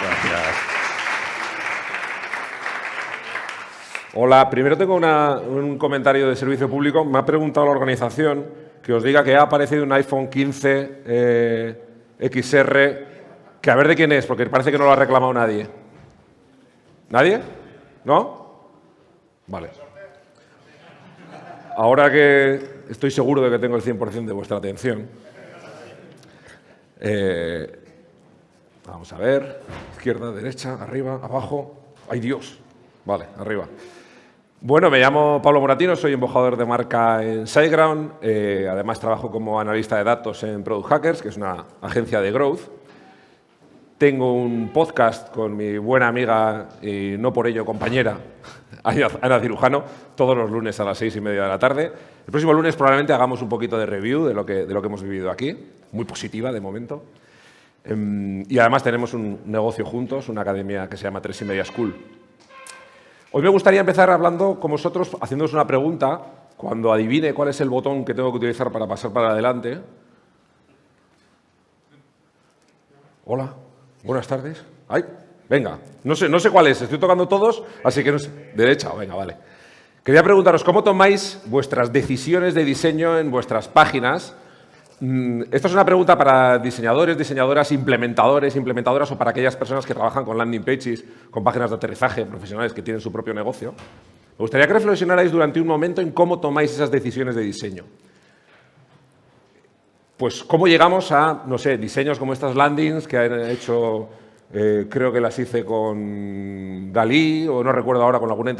Gracias. Hola, primero tengo un comentario de servicio público. Me ha preguntado la organización que os diga que ha aparecido un iPhone 15 XR, que a ver de quién es, porque parece que no lo ha reclamado nadie. ¿Nadie? ¿No? Vale. Ahora que estoy seguro de que tengo el 100% de vuestra atención, vamos a ver, izquierda, derecha, arriba, abajo. ¡Ay, Dios! Vale, arriba. Bueno, me llamo Pablo Moratino, soy embajador de marca en SiteGround. Además, trabajo como analista de datos en Product Hackers, que es una agencia de growth. Tengo un podcast con mi buena amiga y no por ello compañera, Ana Cirujano, todos los lunes a las 6:30 de la tarde. El próximo lunes probablemente hagamos un poquito de review de lo que hemos vivido aquí, muy positiva de momento. Y además tenemos un negocio juntos, una academia que se llama 3:30 School. Hoy me gustaría empezar hablando con vosotros, haciéndoos una pregunta. Cuando adivine cuál es el botón que tengo que utilizar para pasar para adelante. Hola, buenas tardes. Ay, venga, no sé cuál es, estoy tocando todos, así que no sé. Derecha, venga, vale. Quería preguntaros, ¿cómo tomáis vuestras decisiones de diseño en vuestras páginas? Esto es una pregunta para diseñadores, diseñadoras, implementadoras o para aquellas personas que trabajan con landing pages, con páginas de aterrizaje, profesionales que tienen su propio negocio. Me gustaría que reflexionarais durante un momento en cómo tomáis esas decisiones de diseño. Pues cómo llegamos a, no sé, diseños como estas landings que han hecho, creo que las hice con Dalí, o no recuerdo ahora, con alguna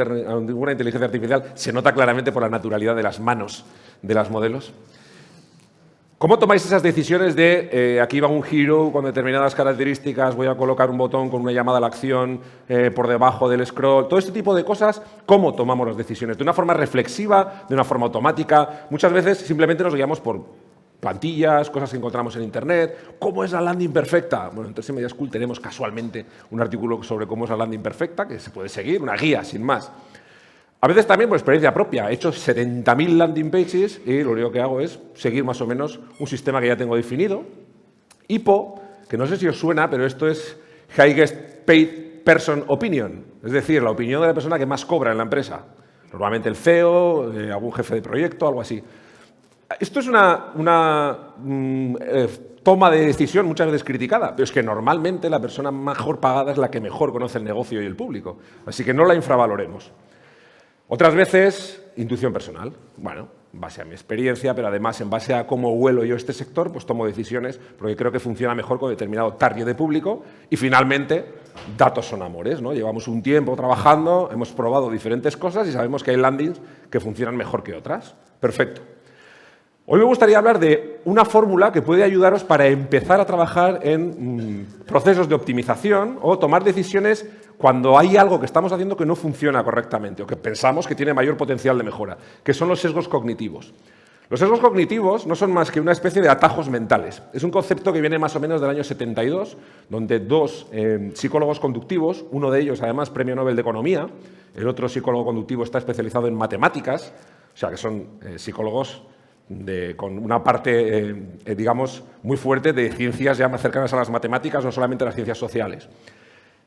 inteligencia artificial. Se nota claramente por la naturalidad de las manos de las modelos. ¿Cómo tomáis esas decisiones de aquí va un hero con determinadas características, voy a colocar un botón con una llamada a la acción por debajo del scroll? Todo este tipo de cosas, ¿cómo tomamos las decisiones? ¿De una forma reflexiva, de una forma automática? Muchas veces simplemente nos guiamos por plantillas, cosas que encontramos en Internet. ¿Cómo es la landing perfecta? Bueno, en 3:30 School tenemos casualmente un artículo sobre cómo es la landing perfecta, que se puede seguir, una guía, sin más. A veces también por experiencia propia. He hecho 70.000 landing pages y lo único que hago es seguir más o menos un sistema que ya tengo definido. HIPPO, que no sé si os suena, pero esto es Highest Paid Person Opinion, es decir, la opinión de la persona que más cobra en la empresa. Normalmente el CEO, algún jefe de proyecto, algo así. Esto es una toma de decisión muchas veces criticada, pero es que normalmente la persona mejor pagada es la que mejor conoce el negocio y el público. Así que no la infravaloremos. Otras veces, intuición personal. Bueno, en base a mi experiencia, pero además en base a cómo huelo yo este sector, pues tomo decisiones porque creo que funciona mejor con determinado target de público. Y finalmente, datos son amores, ¿no? Llevamos un tiempo trabajando, hemos probado diferentes cosas y sabemos que hay landings que funcionan mejor que otras. Perfecto. Hoy me gustaría hablar de una fórmula que puede ayudaros para empezar a trabajar en procesos de optimización o tomar decisiones cuando hay algo que estamos haciendo que no funciona correctamente o que pensamos que tiene mayor potencial de mejora, que son los sesgos cognitivos. Los sesgos cognitivos no son más que una especie de atajos mentales. Es un concepto que viene más o menos del año 72, donde dos psicólogos conductivos, uno de ellos además premio Nobel de Economía, el otro psicólogo conductivo está especializado en matemáticas, o sea que son psicólogos con una parte, digamos, muy fuerte de ciencias ya más cercanas a las matemáticas, no solamente a las ciencias sociales.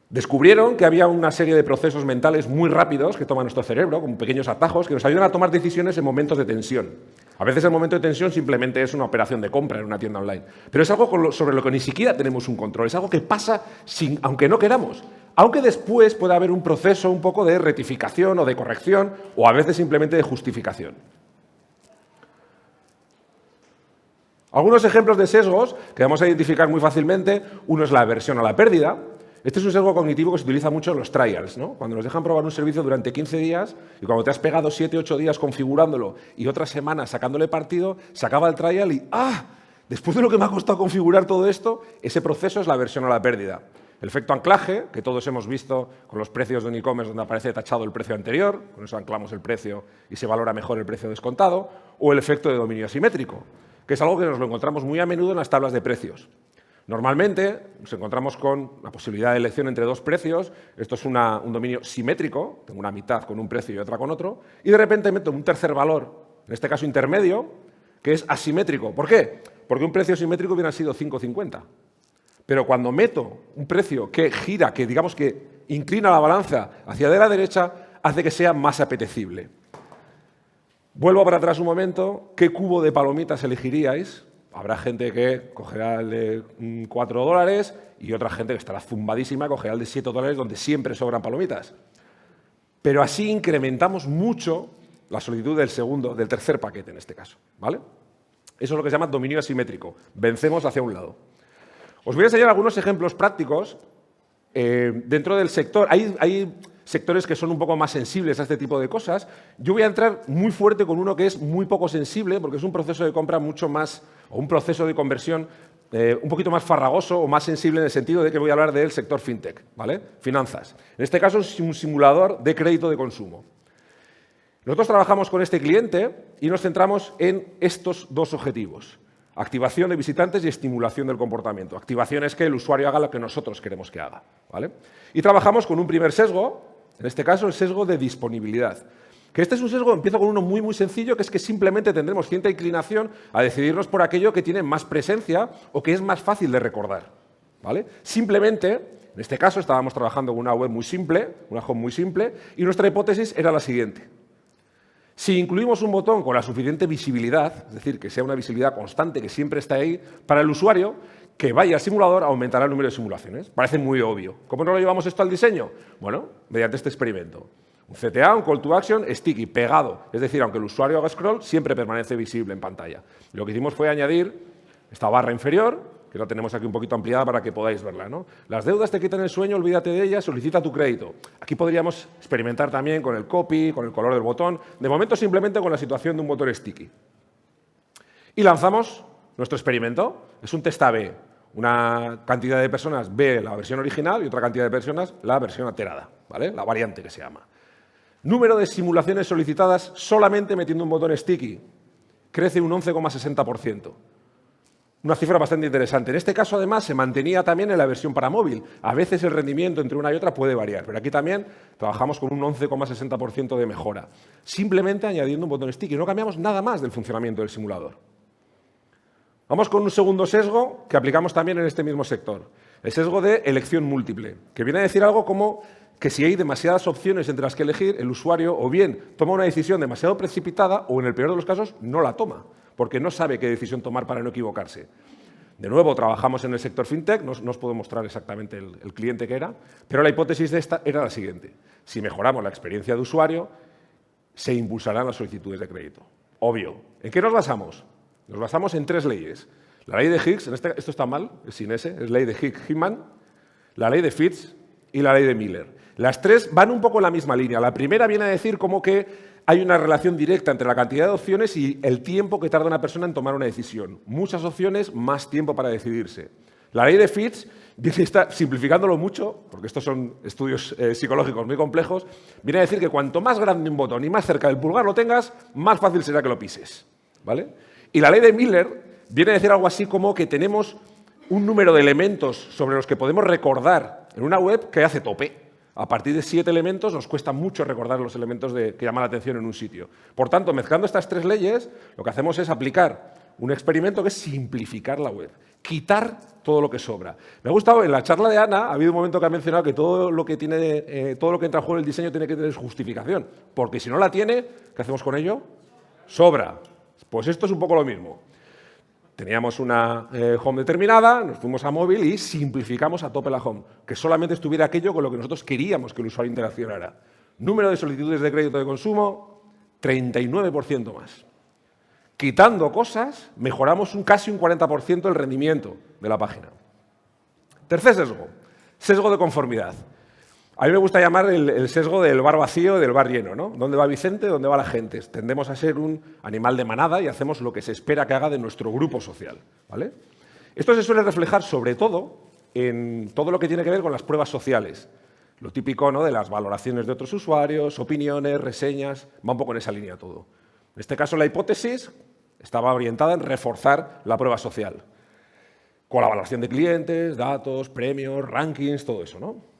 Descubrieron que había una serie de procesos mentales muy rápidos que toma nuestro cerebro, como pequeños atajos, que nos ayudan a tomar decisiones en momentos de tensión. A veces el momento de tensión simplemente es una operación de compra en una tienda online, pero es algo sobre lo que ni siquiera tenemos un control, es algo que pasa aunque no queramos, aunque después pueda haber un proceso un poco de rectificación o de corrección, o a veces simplemente de justificación. Algunos ejemplos de sesgos que vamos a identificar muy fácilmente. Uno es la aversión a la pérdida. Este es un sesgo cognitivo que se utiliza mucho en los trials, ¿no? Cuando nos dejan probar un servicio durante 15 días y cuando te has pegado 7 o 8 días configurándolo y otras semanas sacándole partido, se acaba el trial y ¡ah! Después de lo que me ha costado configurar todo esto, ese proceso es la aversión a la pérdida. El efecto anclaje, que todos hemos visto con los precios de un e-commerce donde aparece tachado el precio anterior, con eso anclamos el precio y se valora mejor el precio descontado, o el efecto de dominio asimétrico, que es algo que nos lo encontramos muy a menudo en las tablas de precios. Normalmente nos encontramos con la posibilidad de elección entre dos precios. Esto es un dominio simétrico, tengo una mitad con un precio y otra con otro, y de repente meto un tercer valor, en este caso intermedio, que es asimétrico. ¿Por qué? Porque un precio simétrico hubiera sido 5,50. Pero cuando meto un precio que gira, que digamos que inclina la balanza hacia de la derecha, hace que sea más apetecible. Vuelvo para atrás un momento. ¿Qué cubo de palomitas elegiríais? Habrá gente que cogerá el de $4 y otra gente que estará zumbadísima, cogerá el de $7, donde siempre sobran palomitas. Pero así incrementamos mucho la solitud del tercer paquete en este caso, ¿vale? Eso es lo que se llama dominio asimétrico. Vencemos hacia un lado. Os voy a enseñar algunos ejemplos prácticos dentro del sector. Hay sectores que son un poco más sensibles a este tipo de cosas. Yo voy a entrar muy fuerte con uno que es muy poco sensible, porque es un proceso de compra mucho más, o un proceso de conversión un poquito más farragoso o más sensible en el sentido de que voy a hablar del sector fintech, ¿vale? Finanzas. En este caso es un simulador de crédito de consumo. Nosotros trabajamos con este cliente y nos centramos en estos dos objetivos: activación de visitantes y estimulación del comportamiento. Activación es que el usuario haga lo que nosotros queremos que haga, ¿vale? Y trabajamos con un primer sesgo, en este caso el sesgo de disponibilidad. Que este es un sesgo, empiezo con uno muy, muy sencillo, que es que simplemente tendremos cierta inclinación a decidirnos por aquello que tiene más presencia o que es más fácil de recordar, ¿vale? Simplemente, en este caso estábamos trabajando con una web muy simple, una home muy simple, y nuestra hipótesis era la siguiente. Si incluimos un botón con la suficiente visibilidad, es decir, que sea una visibilidad constante, que siempre está ahí, para el usuario, que vaya al simulador aumentará el número de simulaciones. Parece muy obvio. ¿Cómo no lo llevamos esto al diseño? Bueno, mediante este experimento. Un CTA, un call to action, sticky, pegado. Es decir, aunque el usuario haga scroll, siempre permanece visible en pantalla. Y lo que hicimos fue añadir esta barra inferior, que la tenemos aquí un poquito ampliada para que podáis verla, ¿no? Las deudas te quitan el sueño, olvídate de ellas, solicita tu crédito. Aquí podríamos experimentar también con el copy, con el color del botón. De momento simplemente con la situación de un botón sticky. Y lanzamos nuestro experimento. Es un test A/B. Una cantidad de personas ve la versión original y otra cantidad de personas la versión alterada, ¿vale? La variante que se llama. Número de simulaciones solicitadas solamente metiendo un botón sticky. Crece un 11,60%. Una cifra bastante interesante. En este caso, además, se mantenía también en la versión para móvil. A veces el rendimiento entre una y otra puede variar, pero aquí también trabajamos con un 11,60% de mejora. Simplemente añadiendo un botón sticky. No cambiamos nada más del funcionamiento del simulador. Vamos con un segundo sesgo que aplicamos también en este mismo sector. El sesgo de elección múltiple, que viene a decir algo como que si hay demasiadas opciones entre las que elegir, el usuario o bien toma una decisión demasiado precipitada o, en el peor de los casos, no la toma, porque no sabe qué decisión tomar para no equivocarse. De nuevo, trabajamos en el sector fintech, no os puedo mostrar exactamente el cliente que era, pero la hipótesis de esta era la siguiente. Si mejoramos la experiencia de usuario, se impulsarán las solicitudes de crédito. Obvio. ¿En qué nos basamos? Nos basamos en 3 leyes. La ley de Higgs, esto está mal, es sin S, es ley de Higgs-Hinman, la ley de Fitts y la ley de Miller. Las 3 van un poco en la misma línea. La primera viene a decir como que hay una relación directa entre la cantidad de opciones y el tiempo que tarda una persona en tomar una decisión. Muchas opciones, más tiempo para decidirse. La ley de Fitts está simplificándolo mucho, porque estos son estudios psicológicos muy complejos, viene a decir que cuanto más grande un botón y más cerca del pulgar lo tengas, más fácil será que lo pises, ¿vale? Y la ley de Miller viene a decir algo así como que tenemos un número de elementos sobre los que podemos recordar en una web que hace tope. A partir de 7 elementos nos cuesta mucho recordar los elementos que llaman la atención en un sitio. Por tanto, mezclando estas 3 leyes, lo que hacemos es aplicar un experimento que es simplificar la web, quitar todo lo que sobra. Me ha gustado, en la charla de Ana, ha habido un momento que ha mencionado que todo lo que entra en juego en el diseño tiene que tener justificación, porque si no la tiene, ¿qué hacemos con ello? Sobra. Pues esto es un poco lo mismo. Teníamos una home determinada, nos fuimos a móvil y simplificamos a tope la home, que solamente estuviera aquello con lo que nosotros queríamos que el usuario interaccionara. Número de solicitudes de crédito de consumo, 39% más. Quitando cosas, mejoramos casi un 40% el rendimiento de la página. Tercer sesgo, sesgo de conformidad. A mí me gusta llamar el sesgo del bar vacío y del bar lleno, ¿no? ¿Dónde va Vicente? ¿Dónde va la gente? Tendemos a ser un animal de manada y hacemos lo que se espera que haga de nuestro grupo social, ¿vale? Esto se suele reflejar sobre todo en todo lo que tiene que ver con las pruebas sociales. Lo típico, ¿no?, de las valoraciones de otros usuarios, opiniones, reseñas, va un poco en esa línea todo. En este caso, la hipótesis estaba orientada en reforzar la prueba social. Con la valoración de clientes, datos, premios, rankings, todo eso, ¿no?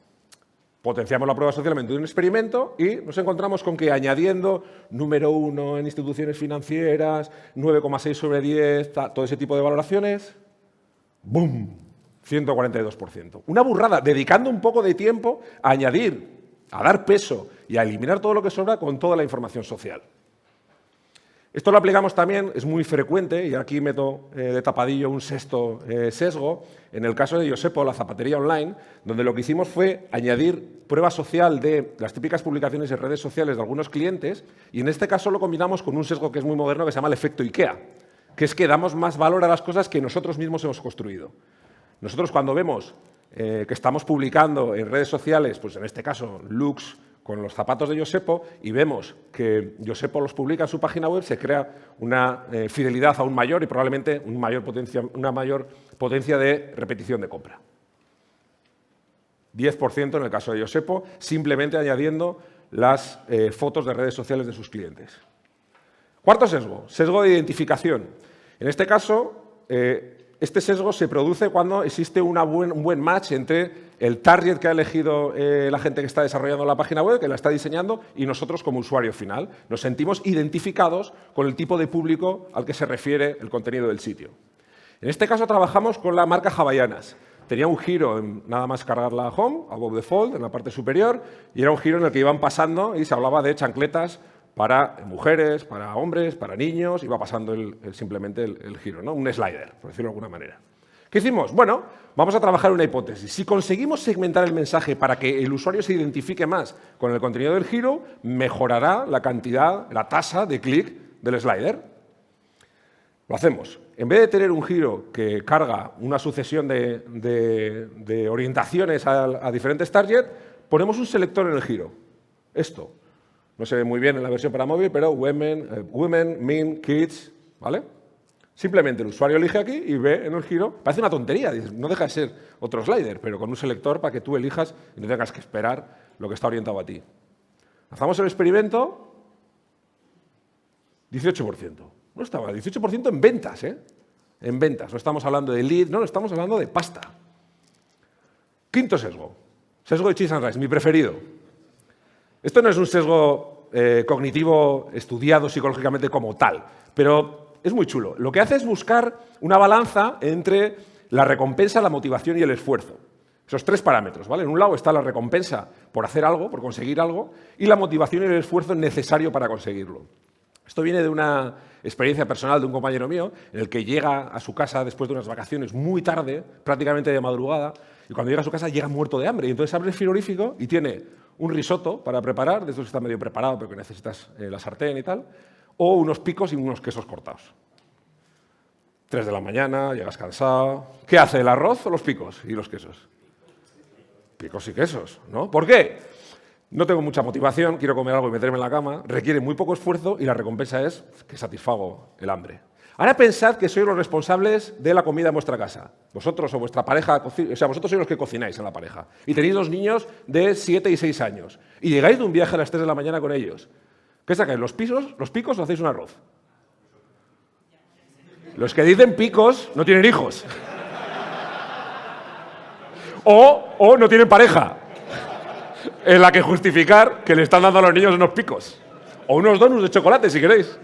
Potenciamos la prueba social mediante un experimento y nos encontramos con que añadiendo número 1 en instituciones financieras, 9,6 sobre 10, todo ese tipo de valoraciones, ¡boom!, 142%. Una burrada, dedicando un poco de tiempo a añadir, a dar peso y a eliminar todo lo que sobra con toda la información social. Esto lo aplicamos también, es muy frecuente, y aquí meto de tapadillo un sexto sesgo, en el caso de Yosepo, la zapatería online, donde lo que hicimos fue añadir prueba social de las típicas publicaciones en redes sociales de algunos clientes, y en este caso lo combinamos con un sesgo que es muy moderno, que se llama el efecto IKEA, que es que damos más valor a las cosas que nosotros mismos hemos construido. Nosotros cuando vemos que estamos publicando en redes sociales, pues en este caso looks con los zapatos de Yosepo, y vemos que Yosepo los publica en su página web, se crea una fidelidad aún mayor y probablemente una mayor potencia de repetición de compra. 10% en el caso de Yosepo, simplemente añadiendo las fotos de redes sociales de sus clientes. Cuarto sesgo, sesgo de identificación. En este caso, este sesgo se produce cuando existe un buen match entre el target que ha elegido la gente que está desarrollando la página web, que la está diseñando, y nosotros como usuario final. Nos sentimos identificados con el tipo de público al que se refiere el contenido del sitio. En este caso trabajamos con la marca Havaianas. Tenía un giro en nada más cargar la home, above the fold, en la parte superior, y era un giro en el que iban pasando y se hablaba de chancletas para mujeres, para hombres, para niños, iba pasando simplemente el giro, ¿no? Un slider, por decirlo de alguna manera. ¿Qué hicimos? Bueno, vamos a trabajar una hipótesis. Si conseguimos segmentar el mensaje para que el usuario se identifique más con el contenido del giro, mejorará la cantidad, la tasa de clic del slider. Lo hacemos. En vez de tener un giro que carga una sucesión de orientaciones a diferentes targets, ponemos un selector en el giro. Esto. No se ve muy bien en la versión para móvil, pero women, men, kids, ¿vale? Simplemente el usuario elige aquí y ve en el giro. Parece una tontería, no deja de ser otro slider, pero con un selector para que tú elijas y no tengas que esperar lo que está orientado a ti. Hacemos el experimento, 18%. No está mal, 18% en ventas, ¿eh? En ventas, no estamos hablando de lead, no, estamos hablando de pasta. Quinto sesgo, sesgo de cheese and rice, mi preferido. Esto no es un sesgo cognitivo estudiado psicológicamente como tal, pero es muy chulo. Lo que hace es buscar una balanza entre la recompensa, la motivación y el esfuerzo. Esos tres parámetros, ¿vale? En un lado está la recompensa por hacer algo, por conseguir algo, y la motivación y el esfuerzo necesario para conseguirlo. Esto viene de una experiencia personal de un compañero mío, en el que llega a su casa después de unas vacaciones muy tarde, prácticamente de madrugada, y cuando llega a su casa llega muerto de hambre. Y entonces abre el frigorífico y tiene un risotto para preparar, de estos que está medio preparado, pero que necesitas la sartén y tal, o unos picos y unos quesos cortados. 3 de la mañana, llegas cansado. ¿Qué hace, el arroz o los picos y los quesos? Picos y quesos, ¿no? ¿Por qué? No tengo mucha motivación, quiero comer algo y meterme en la cama, requiere muy poco esfuerzo y la recompensa es que satisfago el hambre. Ahora pensad que sois los responsables de la comida en vuestra casa. Vosotros o vuestra pareja, o sea, vosotros sois los que cocináis en la pareja. Y tenéis 2 niños de 7 y 6 años. Y llegáis de un viaje a las 3 de la mañana con ellos. ¿Qué sacáis? ¿Los picos o hacéis un arroz? Los que dicen picos no tienen hijos. O no tienen pareja en la que justificar que le están dando a los niños unos picos. O unos donuts de chocolate, si queréis.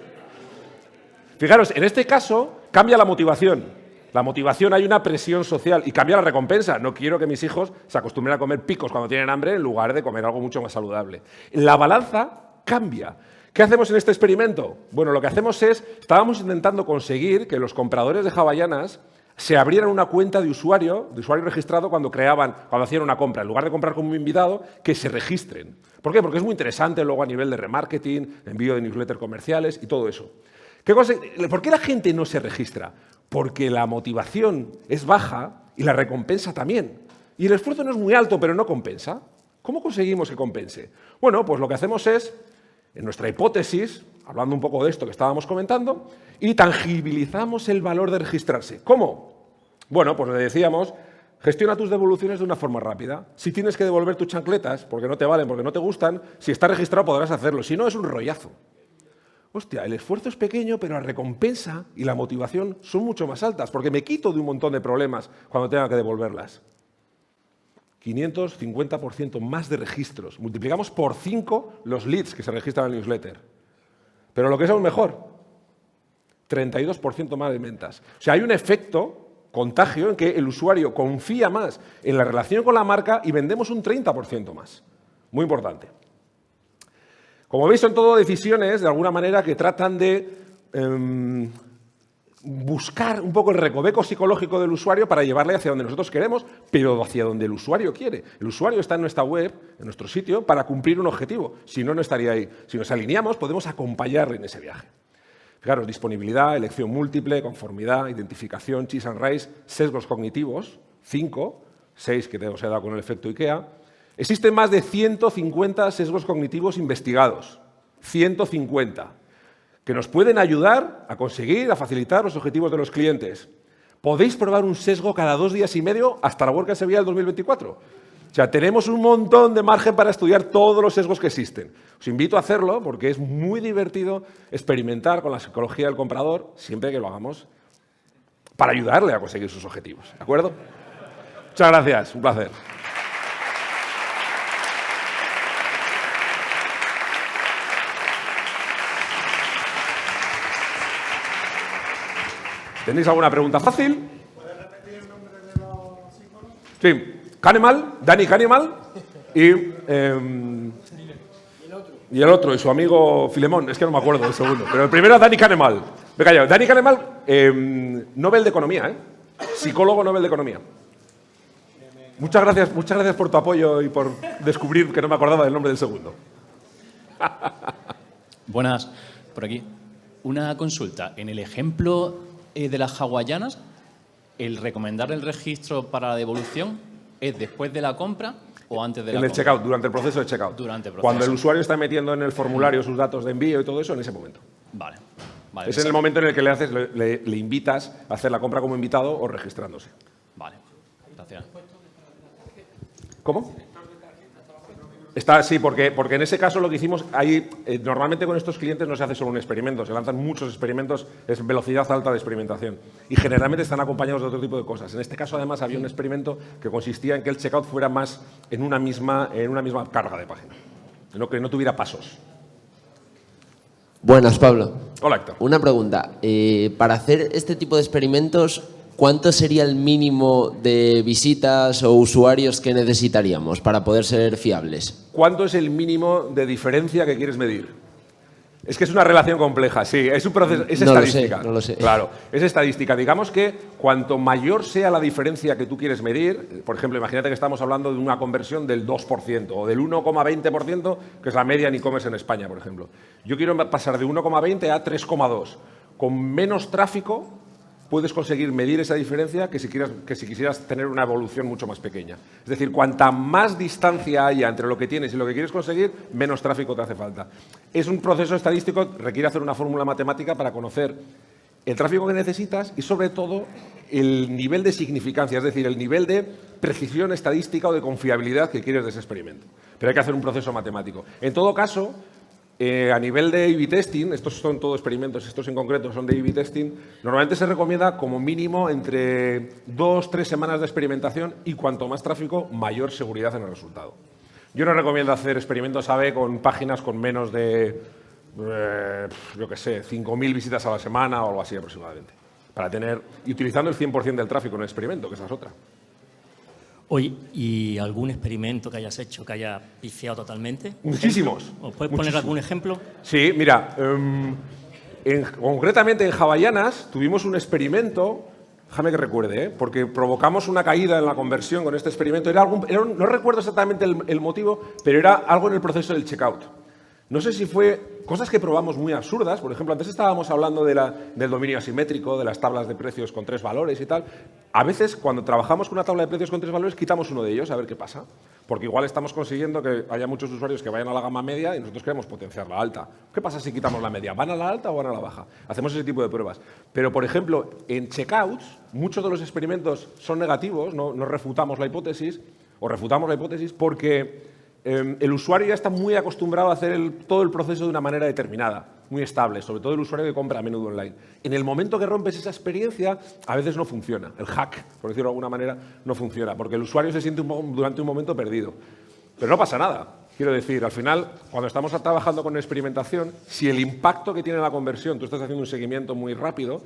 Fijaros, en este caso cambia la motivación. La motivación, hay una presión social y cambia la recompensa. No quiero que mis hijos se acostumbren a comer picos cuando tienen hambre en lugar de comer algo mucho más saludable. La balanza cambia. ¿Qué hacemos en este experimento? Bueno, lo que hacemos es, estábamos intentando conseguir que los compradores de Havaianas se abrieran una cuenta de usuario registrado cuando hacían una compra. En lugar de comprar como invitado, que se registren. ¿Por qué? Porque es muy interesante luego a nivel de remarketing, envío de newsletters comerciales y todo eso. ¿Por qué la gente no se registra? Porque la motivación es baja y la recompensa también. Y el esfuerzo no es muy alto, pero no compensa. ¿Cómo conseguimos que compense? Bueno, pues lo que hacemos es, en nuestra hipótesis, hablando un poco de esto que estábamos comentando, y tangibilizamos el valor de registrarse. ¿Cómo? Bueno, pues le decíamos, gestiona tus devoluciones de una forma rápida. Si tienes que devolver tus chancletas porque no te valen, porque no te gustan, si está registrado podrás hacerlo. Si no, es un rollazo. Hostia, el esfuerzo es pequeño, pero la recompensa y la motivación son mucho más altas, porque me quito de un montón de problemas cuando tenga que devolverlas. 550% más de registros. Multiplicamos por 5 los leads que se registran en el newsletter. Pero lo que es aún mejor, 32% más de ventas. O sea, hay un efecto contagio en que el usuario confía más en la relación con la marca y vendemos un 30% más. Muy importante. Como veis, son todo decisiones, de alguna manera, que tratan de buscar un poco el recoveco psicológico del usuario para llevarle hacia donde nosotros queremos, pero hacia donde el usuario quiere. El usuario está en nuestra web, en nuestro sitio, para cumplir un objetivo. Si no, no estaría ahí. Si nos alineamos, podemos acompañarle en ese viaje. Fijaros, disponibilidad, elección múltiple, conformidad, identificación, cheese and rice, sesgos cognitivos, 5, 6 que os he dado con el efecto IKEA. Existen más de 150 sesgos cognitivos investigados. 150. Que nos pueden ayudar a conseguir, a facilitar los objetivos de los clientes. Podéis probar un sesgo cada 2 días y medio hasta la World Sevilla del 2024. O sea, tenemos un montón de margen para estudiar todos los sesgos que existen. Os invito a hacerlo porque es muy divertido experimentar con la psicología del comprador siempre que lo hagamos para ayudarle a conseguir sus objetivos. ¿De acuerdo? Muchas gracias, un placer. ¿Tenéis alguna pregunta fácil? ¿Puedes repetir el nombre de los símbolos? Sí. Kahneman, Danny Kahneman y el otro, y su amigo Filemón, es que no me acuerdo del segundo, pero el primero es Danny Kahneman. Me he callado. Danny Kahneman, Nobel de Economía, psicólogo Nobel de Economía. Muchas gracias por tu apoyo y por descubrir que no me acordaba del nombre del segundo. Buenas, por aquí. Una consulta. En el ejemplo de las hawaianas, el recomendar el registro para la devolución es después de la compra o antes de la compra. En el checkout, durante el proceso de checkout. Durante el proceso. Cuando el usuario está metiendo en el formulario sus datos de envío y todo eso, en ese momento. Vale. Es en el momento en el que le invitas a hacer la compra como invitado o registrándose. Vale, gracias. ¿Cómo? Sí, porque en ese caso lo que hicimos, normalmente con estos clientes no se hace solo un experimento, se lanzan muchos experimentos, es velocidad alta de experimentación y generalmente están acompañados de otro tipo de cosas. En este caso, además, había un experimento que consistía en que el checkout fuera más en una misma carga de página, que no tuviera pasos. Buenas, Pablo. Hola, Héctor. Una pregunta. Para hacer este tipo de experimentos, ¿cuánto sería el mínimo de visitas o usuarios que necesitaríamos para poder ser fiables? ¿Cuánto es el mínimo de diferencia que quieres medir? Es que es una relación compleja, sí. Es un proceso, es estadística. No lo sé. Claro, es estadística. Digamos que cuanto mayor sea la diferencia que tú quieres medir, por ejemplo, imagínate que estamos hablando de una conversión del 2% o del 1,20%, que es la media en e-commerce en España, por ejemplo. Yo quiero pasar de 1,20 a 3,2. Con menos tráfico puedes conseguir medir esa diferencia que si quisieras tener una evolución mucho más pequeña. Es decir, cuanta más distancia haya entre lo que tienes y lo que quieres conseguir, menos tráfico te hace falta. Es un proceso estadístico, requiere hacer una fórmula matemática para conocer el tráfico que necesitas y, sobre todo, el nivel de significancia, es decir, el nivel de precisión estadística o de confiabilidad que quieres de ese experimento. Pero hay que hacer un proceso matemático. En todo caso, a nivel de A/B testing, estos son todos experimentos, estos en concreto son de A/B testing, normalmente se recomienda como mínimo entre 2-3 semanas de experimentación y cuanto más tráfico, mayor seguridad en el resultado. Yo no recomiendo hacer experimentos A/B con páginas con menos de, 5.000 visitas a la semana o algo así aproximadamente, y utilizando el 100% del tráfico en el experimento, que esa es otra. Oye, ¿y algún experimento que hayas hecho que haya pifiado totalmente? Muchísimos. ¿Os puedes poner algún ejemplo? Sí, mira, concretamente en hawaianas tuvimos un experimento, déjame que recuerde, porque provocamos una caída en la conversión con este experimento. No recuerdo exactamente el motivo, pero era algo en el proceso del checkout. No sé si fue cosas que probamos muy absurdas. Por ejemplo, antes estábamos hablando del dominio asimétrico, de las tablas de precios con 3 valores y tal. A veces, cuando trabajamos con una tabla de precios con 3 valores, quitamos uno de ellos a ver qué pasa. Porque igual estamos consiguiendo que haya muchos usuarios que vayan a la gama media y nosotros queremos potenciar la alta. ¿Qué pasa si quitamos la media? ¿Van a la alta o van a la baja? Hacemos ese tipo de pruebas. Pero, por ejemplo, en checkouts, muchos de los experimentos son negativos, no refutamos la hipótesis, o refutamos la hipótesis porque el usuario ya está muy acostumbrado a hacer todo el proceso de una manera determinada, muy estable, sobre todo el usuario que compra a menudo online. En el momento que rompes esa experiencia, a veces no funciona. El hack, por decirlo de alguna manera, no funciona, porque el usuario se siente durante un momento perdido. Pero no pasa nada. Quiero decir, al final, cuando estamos trabajando con experimentación, si el impacto que tiene la conversión, tú estás haciendo un seguimiento muy rápido,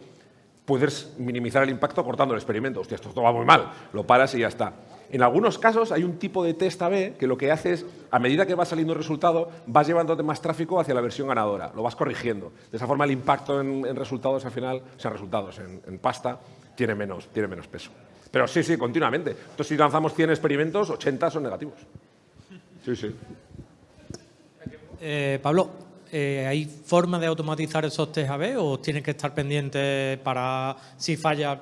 puedes minimizar el impacto cortando el experimento. Hostia, esto va muy mal, lo paras y ya está. En algunos casos hay un tipo de test A/B que lo que hace es, a medida que va saliendo el resultado, vas llevándote más tráfico hacia la versión ganadora, lo vas corrigiendo. De esa forma el impacto en resultados al final, o sea, resultados en pasta, tiene menos peso. Pero sí, continuamente. Entonces, si lanzamos 100 experimentos, 80 son negativos. Sí. Pablo, ¿hay forma de automatizar esos test A/B o tienes que estar pendiente para, si falla,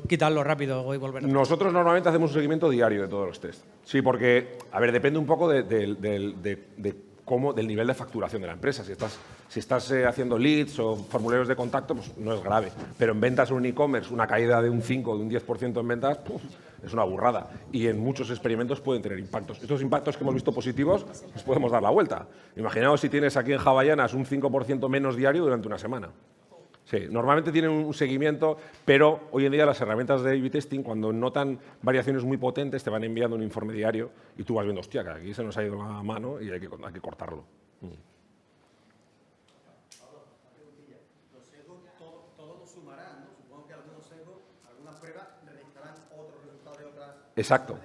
quitarlo rápido y volver a hacer? Nosotros normalmente hacemos un seguimiento diario de todos los test. Sí, porque, a ver, depende un poco del nivel de facturación de la empresa. Si estás haciendo leads o formularios de contacto, pues no es grave. Pero en ventas o en e-commerce, una caída de un 5 o de un 10% en ventas, es una burrada. Y en muchos experimentos pueden tener impactos. Estos impactos que hemos visto positivos, les podemos dar la vuelta. Imaginaos si tienes aquí en Havaianas un 5% menos diario durante una semana. Sí, normalmente tienen un seguimiento, pero hoy en día las herramientas de A/B testing, cuando notan variaciones muy potentes, te van enviando un informe diario y tú vas viendo, hostia, que aquí se nos ha ido la mano y hay que cortarlo. Los sesgos todos los sumarán, ¿no? Supongo que algunos sesgos, algunas pruebas realizarán otros resultados de otras. Exacto.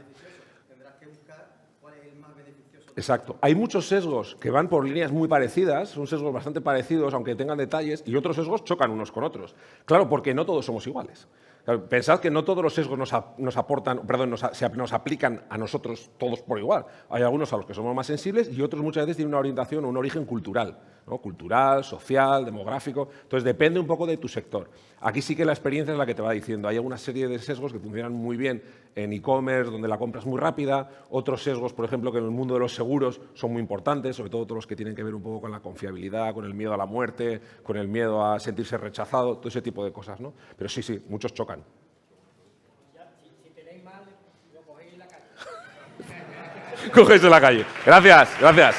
Tendrás que buscar cuál es el más beneficioso. Exacto. Hay muchos sesgos que van por líneas muy parecidas, son sesgos bastante parecidos, aunque tengan detalles, y otros sesgos chocan unos con otros. Claro, porque no todos somos iguales. Claro, pensad que no todos los sesgos nos aplican a nosotros todos por igual. Hay algunos a los que somos más sensibles y otros muchas veces tienen una orientación o un origen cultural, ¿no? Cultural, social, demográfico. Entonces depende un poco de tu sector. Aquí sí que la experiencia es la que te va diciendo. Hay alguna serie de sesgos que funcionan muy bien en e-commerce, donde la compra es muy rápida. Otros sesgos, por ejemplo, que en el mundo de los seguros son muy importantes, sobre todo todos los que tienen que ver un poco con la confiabilidad, con el miedo a la muerte, con el miedo a sentirse rechazado, todo ese tipo de cosas, ¿no? Pero sí, muchos chocan. Si tenéis mal, lo cogéis en la calle. Cogéis en la calle. Gracias.